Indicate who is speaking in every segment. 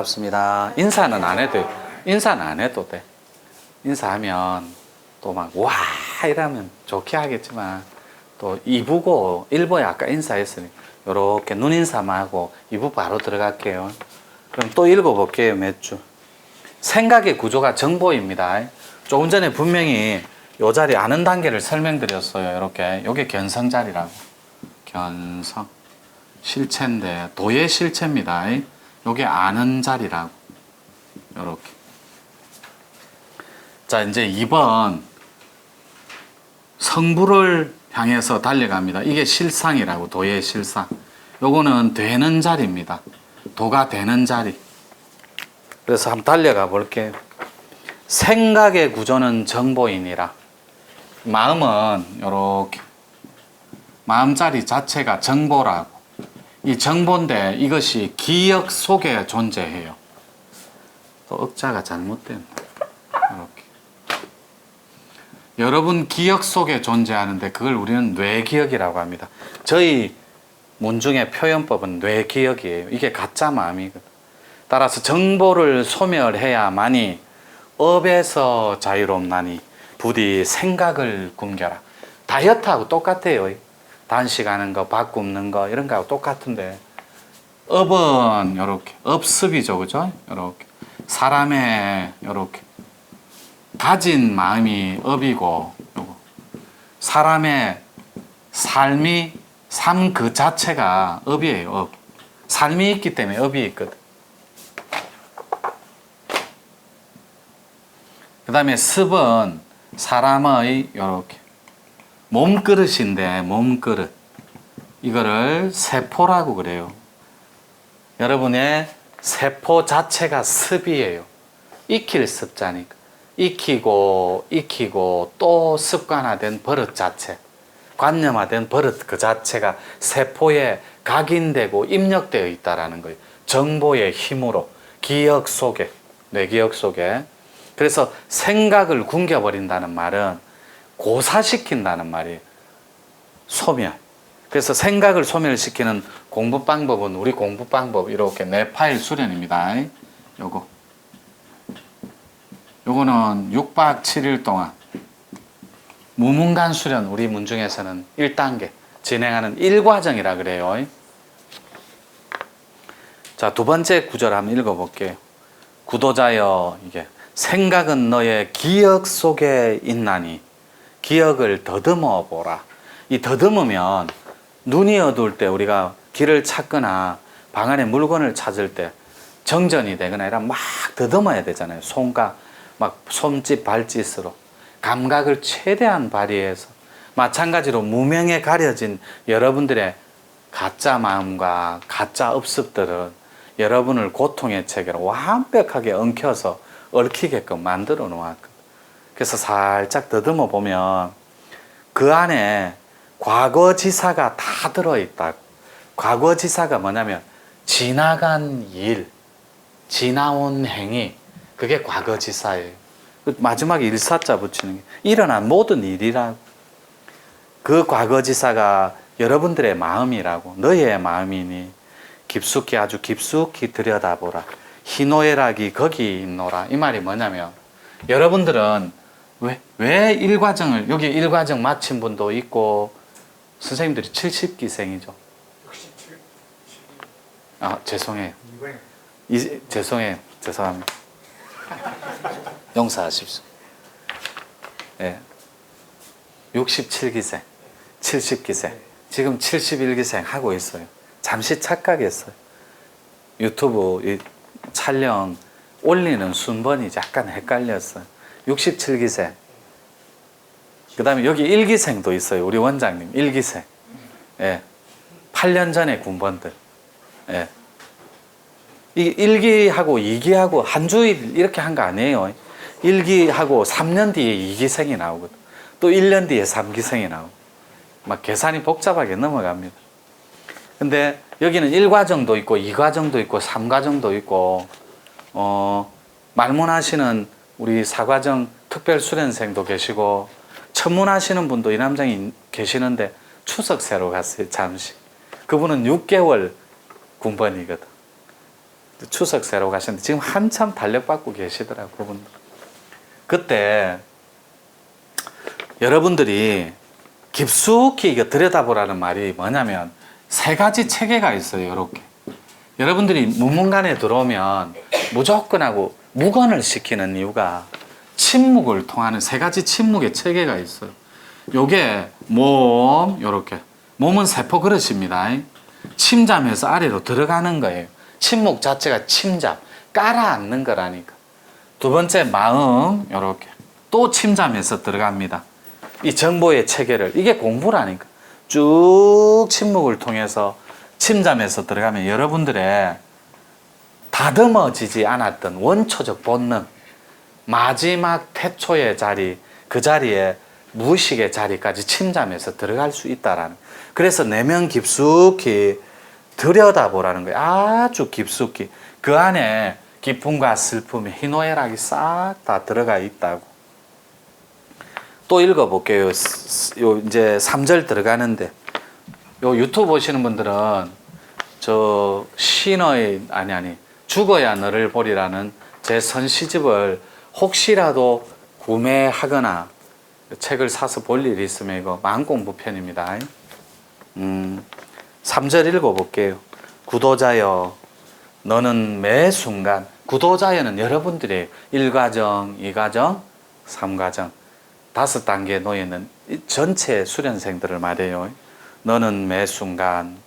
Speaker 1: 반갑습니다. 인사는 안 해도, 인사는 안 해도 돼. 인사하면 또 막, 와! 이러면 좋게 하겠지만, 또 2부고 1부에 아까 인사했으니, 요렇게 눈인사만 하고 2부 바로 들어갈게요. 그럼 또 읽어볼게요, 몇 주. 생각의 구조가 정보입니다. 조금 전에 분명히 요 자리 아는 단계를 설명드렸어요. 이렇게. 요게 견성자리라고. 견성. 실체인데, 도의 실체입니다. 요게 아는 자리라고. 요렇게. 자, 이제 2번. 성부를 향해서 달려갑니다. 이게 실상이라고, 도의 실상. 요거는 되는 자리입니다. 도가 되는 자리. 그래서 한번 달려가 볼게요. 생각의 구조는 정보이니라. 마음은 요렇게. 마음자리 자체가 정보라고. 이 정보인데 이것이 기억 속에 존재해요. 또 억자가 잘못된. 이렇게. 여러분 기억 속에 존재하는데 그걸 우리는 뇌기억이라고 합니다. 저희 문중의 표현법은 뇌기억이에요. 이게 가짜 마음이거든. 따라서 정보를 소멸해야만이 업에서 자유롭나니 부디 생각을 굶겨라. 다이어트하고 똑같아요. 단식하는 거, 밥 굶는 거 이런 거하고 똑같은데 업은 요렇게 업습이죠, 그죠? 요렇게 사람의 요렇게 가진 마음이 업이고 요거 사람의 삶이 삶 그 자체가 업이에요. 업. 삶이 있기 때문에 업이 있거든. 그 다음에 습은 사람의 요렇게 몸그릇인데 몸그릇 이거를 세포라고 그래요. 여러분의 세포 자체가 습이에요. 익힐 습자니까 익히고 또 습관화된 버릇 자체 관념화된 버릇 그 자체가 세포에 각인되고 입력되어 있다라는 거예요. 정보의 힘으로 기억 속에 뇌기억 속에. 그래서 생각을 굶겨버린다는 말은 고사시킨다는 말이에요. 소멸. 그래서 생각을 소멸시키는 공부 방법은 우리 공부 방법 이렇게 네 파일 수련입니다. 요거는 6박 7일 동안 무문간 수련 우리 문중에서는 1단계 진행하는 1과정이라 그래요. 자, 두 번째 구절 한번 읽어볼게요. 구도자여 이게 생각은 너의 기억 속에 있나니 기억을 더듬어 보라. 이 더듬으면 눈이 어두울 때 우리가 길을 찾거나 방 안에 물건을 찾을 때 정전이 되거나 이러면 막 더듬어야 되잖아요. 손과 막 손짓 발짓으로 감각을 최대한 발휘해서 마찬가지로 무명에 가려진 여러분들의 가짜 마음과 가짜 업습들은 여러분을 고통의 체계로 완벽하게 엉켜서 얽히게끔 만들어 놓았거든. 그래서 살짝 더듬어 보면 그 안에 과거지사가 다 들어있다고. 과거지사가 뭐냐면 지나간 일, 지나온 행위, 그게 과거지사예요. 마지막에 일사자 붙이는 게 일어난 모든 일이라고. 그 과거지사가 여러분들의 마음이라고. 너의 마음이니 깊숙이 아주 깊숙이 들여다보라. 희노애락이 거기 있노라. 이 말이 뭐냐면 여러분들은 왜 1과정을 여기 1과정 마친 분도 있고 선생님들이 70기생이죠. 아, 죄송해요. 죄송해요. 죄송합니다. 용서하십시오. 예. 67기생, 70기생, 지금 71기생 하고 있어요. 잠시 착각했어요. 유튜브 이 촬영 올리는 순번이 약간 헷갈렸어요. 67기생. 그 다음에 여기 1기생도 있어요. 우리 원장님 1기생. 예. 8년 전에 군번들. 예. 이 1기하고 2기하고 한 주일 이렇게 한 거 아니에요. 1기하고 3년 뒤에 2기생이 나오거든. 또 1년 뒤에 3기생이 나오고. 막 계산이 복잡하게 넘어갑니다. 근데 여기는 1과정도 있고 2과정도 있고 3과정도 있고 말문하시는 우리 4과정 특별수련생도 계시고 천문하시는 분도 이 남장이 계시는데 추석새로 갔어요. 잠시. 그분은 6개월 군번이거든. 추석 새로 가셨는데 지금 한참 달력받고 계시더라고요. 그분들. 그때 여러분들이 깊숙이 이거 들여다보라는 말이 뭐냐면 세 가지 체계가 있어요. 이렇게 여러분들이 문문관에 들어오면 무조건 하고 묵언을 시키는 이유가 침묵을 통하는 세 가지 침묵의 체계가 있어요. 요게 몸, 요렇게 몸은 세포 그릇입니다. 침잠해서 아래로 들어가는 거예요. 침묵 자체가 침잠, 깔아앉는 거라니까. 두 번째 마음, 요렇게 또 침잠해서 들어갑니다. 이 정보의 체계를, 이게 공부라니까. 쭉 침묵을 통해서 침잠해서 들어가면 여러분들의 다듬어지지 않았던 원초적 본능, 마지막 태초의 자리, 그 자리에 무의식의 자리까지 침잠해서 들어갈 수 있다라는. 그래서 내면 깊숙이 들여다보라는 거예요. 아주 깊숙이. 그 안에 기쁨과 슬픔이 희노애락이 싹 다 들어가 있다고. 또 읽어볼게요. 요 이제 3절 들어가는데, 요 유튜브 보시는 분들은 저 신의 죽어야 너를 보리라는 제 선시집을 혹시라도 구매하거나 책을 사서 볼 일이 있으면 이거 만공부편입니다. 3절 읽어볼게요. 구도자여 너는 매 순간, 구도자여는 여러분들의 1과정, 2과정, 3과정 5단계에 놓여있는 전체 수련생들을 말해요. 너는 매 순간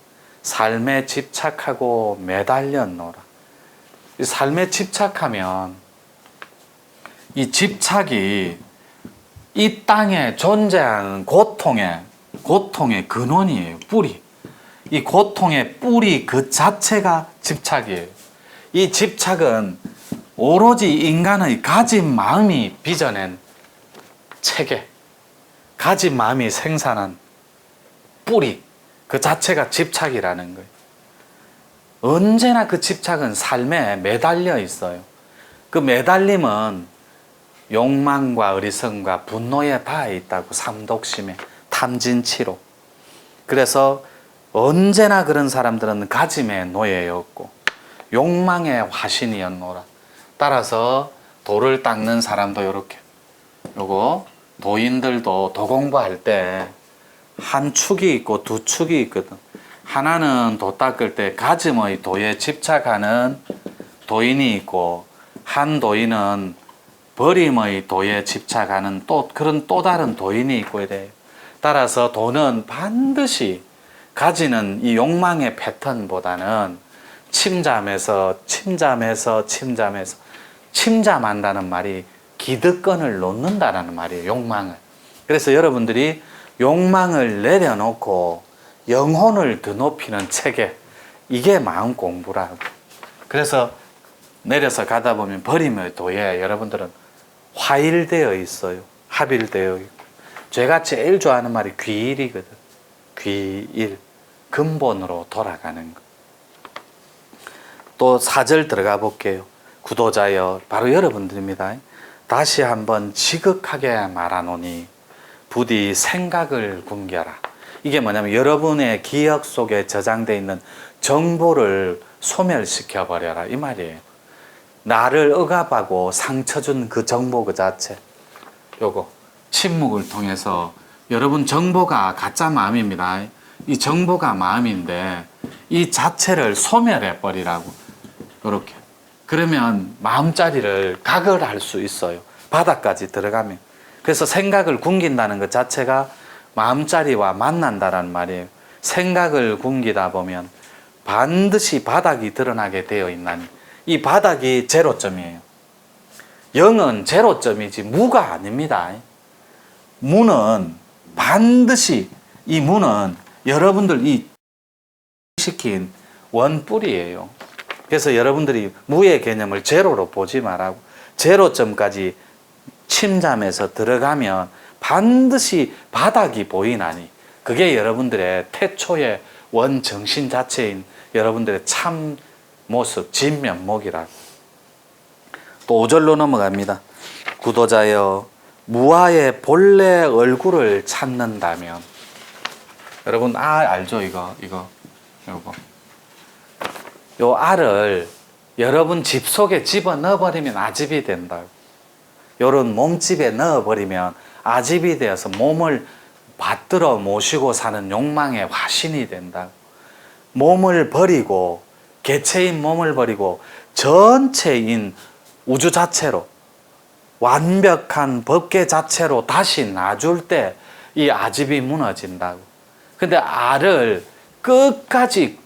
Speaker 1: 삶에 집착하고 매달렸노라. 이 삶에 집착하면 이 집착이 이 땅에 존재하는 고통의 근원이에요. 뿌리. 이 고통의 뿌리 그 자체가 집착이에요. 이 집착은 오로지 인간의 가진 마음이 빚어낸 체계, 가진 마음이 생산한 뿌리 그 자체가 집착이라는 거예요. 언제나 그 집착은 삶에 매달려 있어요. 그 매달림은 욕망과 어리석음과 분노에 닿아 있다고. 삼독심에, 탐진치로. 그래서 언제나 그런 사람들은 가짐의 노예였고 욕망의 화신이었노라. 따라서 돌을 닦는 사람도 이렇게, 요거 도인들도 도 공부할 때 한 축이 있고 두 축이 있거든. 하나는 도 닦을 때 가짐의 도에 집착하는 도인이 있고, 한 도인은 버림의 도에 집착하는 그런 또 다른 도인이 있고 이래요. 따라서 도는 반드시 가지는 이 욕망의 패턴보다는 침잠한다는 말이 기득권을 놓는다라는 말이에요. 욕망을. 그래서 여러분들이 욕망을 내려놓고 영혼을 더 높이는 체계, 이게 마음 공부라고. 그래서 내려서 가다 보면 버림의 도에 여러분들은 화일되어 있어요. 합일되어 있고. 제가 제일 좋아하는 말이 귀일이거든. 귀일. 근본으로 돌아가는 것. 또 4절 들어가 볼게요. 구도자여, 바로 여러분들입니다. 다시 한번 지극하게 말하노니 부디 생각을 굶겨라. 이게 뭐냐면 여러분의 기억 속에 저장되어 있는 정보를 소멸시켜 버려라, 이 말이에요. 나를 억압하고 상처 준 그 정보 그 자체, 요거 침묵을 통해서 여러분 정보가 가짜 마음입니다. 이 정보가 마음인데 이 자체를 소멸해 버리라고. 이렇게. 그러면 마음자리를 각을할 수 있어요. 바닥까지 들어가면. 그래서 생각을 굶긴다는 것 자체가 마음자리와 만난다는 말이에요. 생각을 굶기다 보면 반드시 바닥이 드러나게 되어 있나니, 이 바닥이 제로점이에요. 영은 제로점이지 무가 아닙니다. 무는 반드시, 이 무는 여러분들 이 시킨 원뿔이에요. 그래서 여러분들이 무의 개념을 제로로 보지 말라고. 제로점까지 침잠해서 들어가면 반드시 바닥이 보이나니, 그게 여러분들의 태초의 원정신 자체인 여러분들의 참 모습, 진면목이라고. 또 5절로 넘어갑니다. 구도자여, 무아의 본래 얼굴을 찾는다면. 여러분 알죠? 이거 요거. 요 알을 여러분 집 속에 집어넣어버리면 아집이 된다고. 요런 몸집에 넣어버리면 아집이 되어서 몸을 받들어 모시고 사는 욕망의 화신이 된다고. 몸을 버리고, 개체인 몸을 버리고 전체인 우주 자체로, 완벽한 법계 자체로 다시 놔줄 때 이 아집이 무너진다고. 근데 알을 끝까지,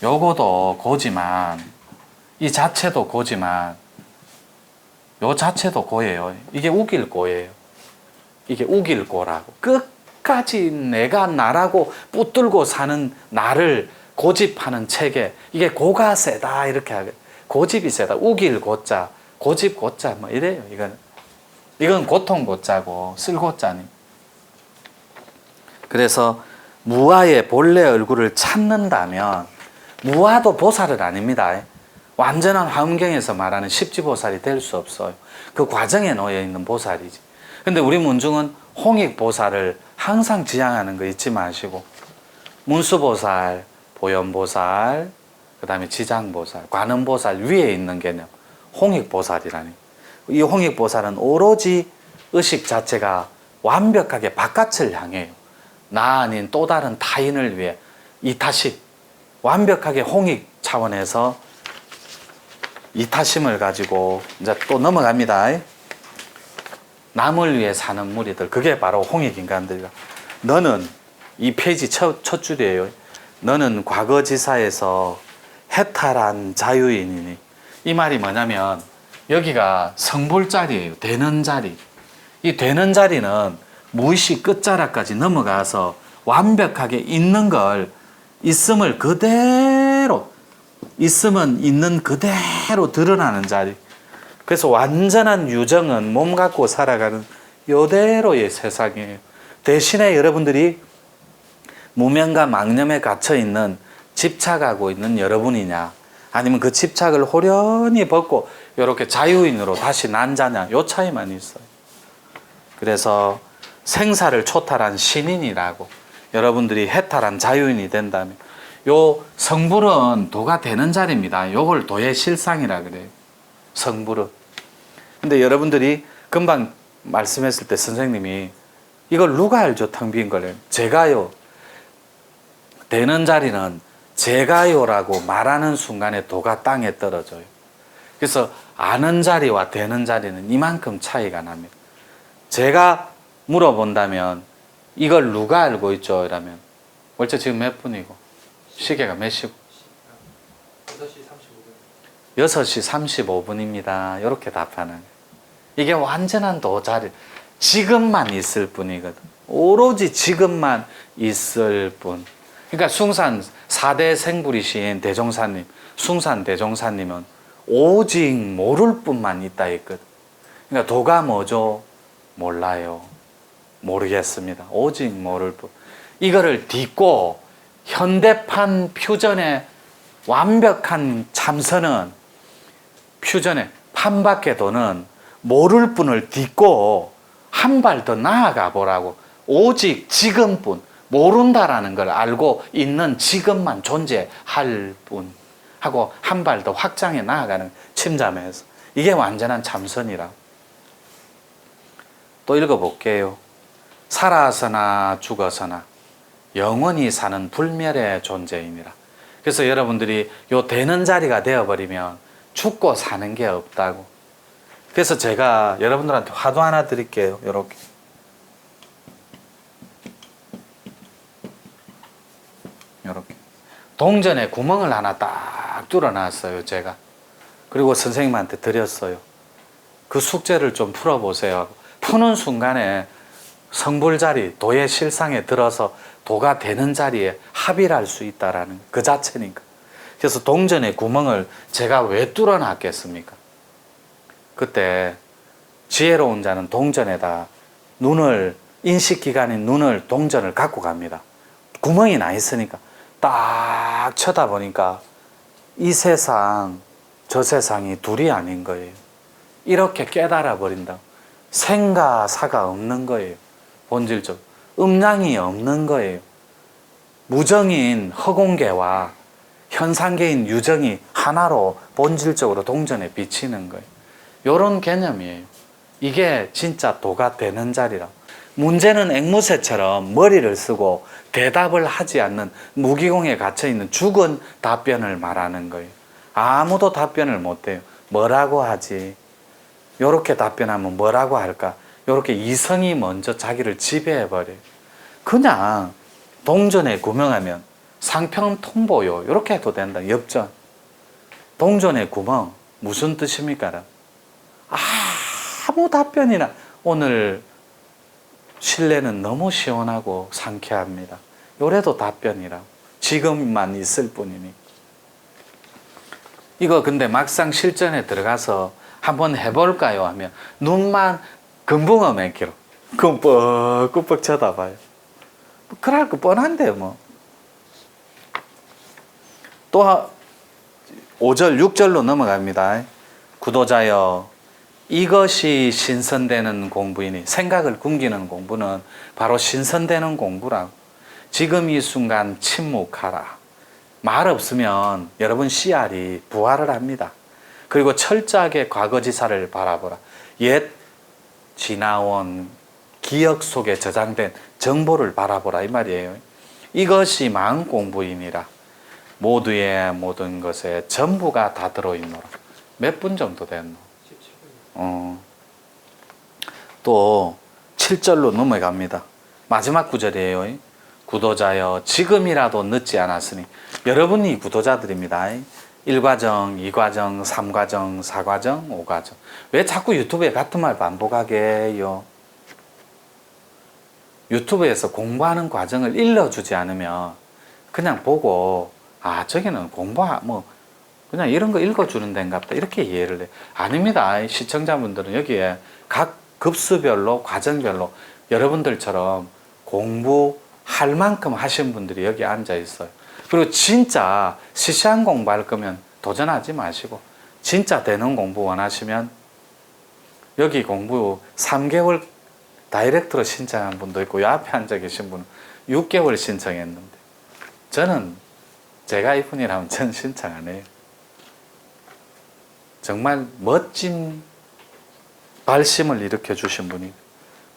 Speaker 1: 요거도 고지만, 이 자체도 고지만, 요 자체도 고예요. 이게 우길 고예요. 이게 우길 고라고. 끝까지 내가 나라고 붙들고 사는 나를 고집하는 체계. 이게 고가 세다 이렇게 하게. 고집이 세다. 우길 고자, 고집 고자 뭐 이래요. 이건 고통 고자고 쓸 고자니. 그래서 무아의 본래 얼굴을 찾는다면, 무아도 보살은 아닙니다. 완전한 화엄경에서 말하는 십지보살이 될 수 없어요. 그 과정에 놓여 있는 보살이지. 근데 우리 문중은 홍익보살을 항상 지향하는 거 잊지 마시고, 문수보살, 보현보살, 그 다음에 지장보살, 관음보살 위에 있는 개념, 홍익보살이라니. 이 홍익보살은 오로지 의식 자체가 완벽하게 바깥을 향해요. 나 아닌 또 다른 타인을 위해 이타심, 완벽하게 홍익 차원에서 이타심을 가지고 이제 또 넘어갑니다. 남을 위해 사는 무리들, 그게 바로 홍익인간들이다. 너는, 이 페이지 첫 줄이에요. 너는 과거지사에서 해탈한 자유인이니. 이 말이 뭐냐면 여기가 성불 자리예요. 되는 자리. 이 되는 자리는 무의식 끝자락까지 넘어가서 완벽하게 있는 걸, 있음을 그대로, 있음은 있는 그대로 드러나는 자리. 그래서 완전한 유정은 몸 갖고 살아가는 요대로의 세상이에요. 대신에 여러분들이 무명과 망념에 갇혀있는, 집착하고 있는 여러분이냐, 아니면 그 집착을 호련히 벗고 이렇게 자유인으로 다시 난 자냐, 요 차이만 있어요. 그래서 생사를 초탈한 신인이라고, 여러분들이 해탈한 자유인이 된다면, 요 성불은 도가 되는 자리입니다. 요걸 도의 실상이라 그래요. 성불은. 근데 여러분들이 금방 말씀했을 때 선생님이 이걸 누가 알죠? 텅 빈 거를. 제가요. 되는 자리는 제가요라고 말하는 순간에 도가 땅에 떨어져요. 그래서 아는 자리와 되는 자리는 이만큼 차이가 납니다. 제가 물어본다면 이걸 누가 알고 있죠? 이라면 월체 지금 몇 분이고 시계가 몇 시고? 6시 35분입니다. 이렇게 답하는 거예요. 이게 완전한 도자리, 지금만 있을 뿐이거든. 오로지 지금만 있을 뿐. 그러니까 숭산 4대 생불이신 대종사님, 숭산 대종사님은 오직 모를 뿐만 있다 했거든. 그러니까 도가 뭐죠? 몰라요. 모르겠습니다. 오직 모를 뿐. 이거를 딛고 현대판 퓨전의 완벽한 참선은, 퓨전의 판밖의 도는 모를 뿐을 딛고 한 발 더 나아가 보라고. 오직 지금뿐, 모른다라는 걸 알고 있는 지금만 존재할 뿐 하고 한 발 더 확장해 나아가는 침잠에서, 이게 완전한 참선이라. 또 읽어볼게요. 살아서나 죽어서나 영원히 사는 불멸의 존재이니라. 그래서 여러분들이 요 되는 자리가 되어버리면 죽고 사는 게 없다고. 그래서 제가 여러분들한테 화두 하나 드릴게요. 요렇게. 요렇게. 동전에 구멍을 하나 딱 뚫어놨어요, 제가. 그리고 선생님한테 드렸어요. 그 숙제를 좀 풀어보세요. 푸는 순간에 성불 자리, 도의 실상에 들어서 도가 되는 자리에 합의를 할 수 있다라는 그 자체니까. 그래서 동전의 구멍을 제가 왜 뚫어놨겠습니까? 그때 지혜로운 자는 동전에다 눈을, 인식기관인 눈을, 동전을 갖고 갑니다. 구멍이 나 있으니까 딱 쳐다보니까 이 세상 저 세상이 둘이 아닌 거예요. 이렇게 깨달아 버린다. 생과 사가 없는 거예요. 본질적 음량이 없는 거예요. 무정인 허공계와 현상계인 유정이 하나로 본질적으로 동전에 비치는 거예요. 이런 개념이에요. 이게 진짜 도가 되는 자리라. 문제는 앵무새처럼 머리를 쓰고 대답을 하지 않는 무기공에 갇혀있는 죽은 답변을 말하는 거예요. 아무도 답변을 못해요. 뭐라고 하지? 요렇게 답변하면 뭐라고 할까? 요렇게 이성이 먼저 자기를 지배해버려요. 그냥 동전에 구멍하면 상평 통보요. 요렇게 해도 된다. 엽전. 동전에 구멍. 무슨 뜻입니까? 아무 답변이나 오늘 실내는 너무 시원하고 상쾌합니다. 요래도 답변이라고. 지금만 있을 뿐이니. 이거 근데 막상 실전에 들어가서 한번 해볼까요? 하면 눈만 금붕어 맨기로 꿈뻑꿈뻑 쳐다봐요. 그럴 거 뻔한데 뭐. 또 5절 6절로 넘어갑니다. 구도자여 이것이 신선되는 공부이니, 생각을 굶기는 공부는 바로 신선되는 공부라고. 지금 이 순간 침묵하라. 말 없으면 여러분 씨알이 부활을 합니다. 그리고 철저하게 과거지사를 바라보라. 옛 지나온 기억 속에 저장된 정보를 바라보라 이 말이에요. 이것이 마음 공부이니라. 모두의 모든 것에 전부가 다 들어있노라. 몇 분 정도 됐노? 또 7절로 넘어갑니다. 마지막 구절이에요. 구도자여 지금이라도 늦지 않았으니. 여러분이 구도자들입니다. 1과정, 2과정, 3과정, 4과정, 5과정. 왜 자꾸 유튜브에 같은 말 반복하게 해요? 유튜브에서 공부하는 과정을 일러주지 않으면 그냥 보고 저기는 그냥 이런 거 읽어주는 데인가 보다 이렇게 이해를 해. 아닙니다. 시청자분들은 여기에 각 급수별로 과정별로 여러분들처럼 공부할 만큼 하신 분들이 여기 앉아 있어요. 그리고 진짜 시시한 공부할 거면 도전하지 마시고 진짜 되는 공부 원하시면 여기 공부 3개월 다이렉트로 신청한 분도 있고, 요 앞에 앉아 계신 분은 6개월 신청했는데, 저는 제가 이분이라면 전 신청 안 해요. 정말 멋진 발심을 일으켜 주신 분이.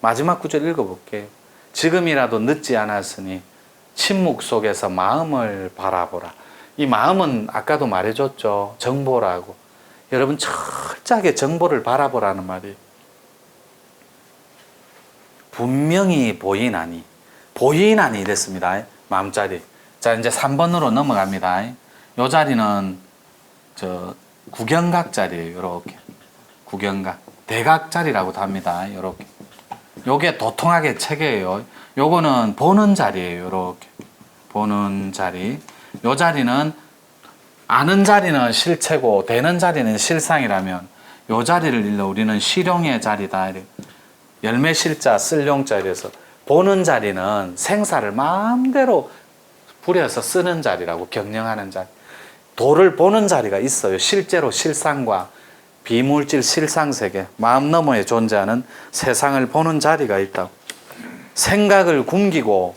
Speaker 1: 마지막 구절 읽어볼게요. 지금이라도 늦지 않았으니 침묵 속에서 마음을 바라보라. 이 마음은 아까도 말해줬죠. 정보라고. 여러분 철저하게 정보를 바라보라는 말이. 분명히 보이나니 이랬습니다. 마음자리. 자, 이제 3번으로 넘어갑니다. 이 자리는 구경각 자리예요. 이렇게 구경각, 대각 자리라고도 합니다. 이렇게. 요게 도통하게 체계예요. 요거는 보는 자리예요. 이렇게 보는 자리. 요 자리는 아는 자리는 실체고 되는 자리는 실상이라면 요 자리를 일러 우리는 실용의 자리다. 열매 실자 쓸용 자리에서 보는 자리는 생사를 마음대로 부려서 쓰는 자리라고 경영하는 자리. 도를 보는 자리가 있어요. 실제로 실상과 비물질 실상세계, 마음 너머에 존재하는 세상을 보는 자리가 있다고. 생각을 굶기고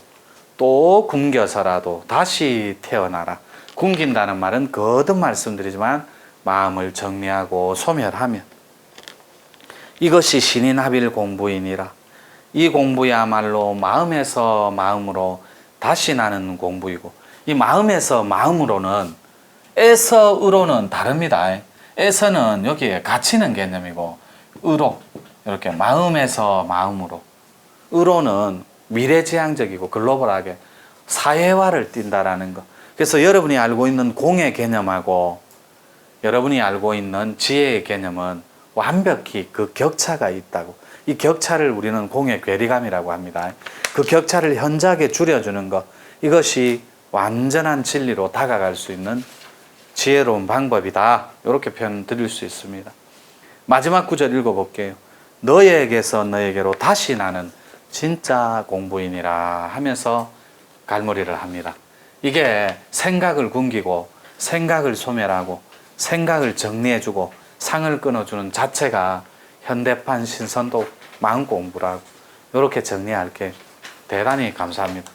Speaker 1: 또 굶겨서라도 다시 태어나라. 굶긴다는 말은 거듭 말씀드리지만 마음을 정리하고 소멸하면 이것이 신인합일 공부이니라. 이 공부야말로 마음에서 마음으로 다시 나는 공부이고, 이 마음에서 마음으로는 에서 의로는 다릅니다. 에서는 여기에 갇히는 개념이고, 의로 이렇게 마음에서 마음으로, 의로는 미래지향적이고 글로벌하게 사회화를 띈다라는 것. 그래서 여러분이 알고 있는 공의 개념하고 여러분이 알고 있는 지혜의 개념은 완벽히 그 격차가 있다고. 이 격차를 우리는 공의 괴리감이라고 합니다. 그 격차를 현저하게 줄여주는 것, 이것이 완전한 진리로 다가갈 수 있는 지혜로운 방법이다. 이렇게 표현 드릴 수 있습니다. 마지막 구절 읽어볼게요. 너에게서 너에게로 다시 나는 진짜 공부인이라 하면서 갈무리를 합니다. 이게 생각을 굶기고 생각을 소멸하고 생각을 정리해주고 상을 끊어주는 자체가 현대판 신선도 마음 공부라고. 이렇게 정리할게. 대단히 감사합니다.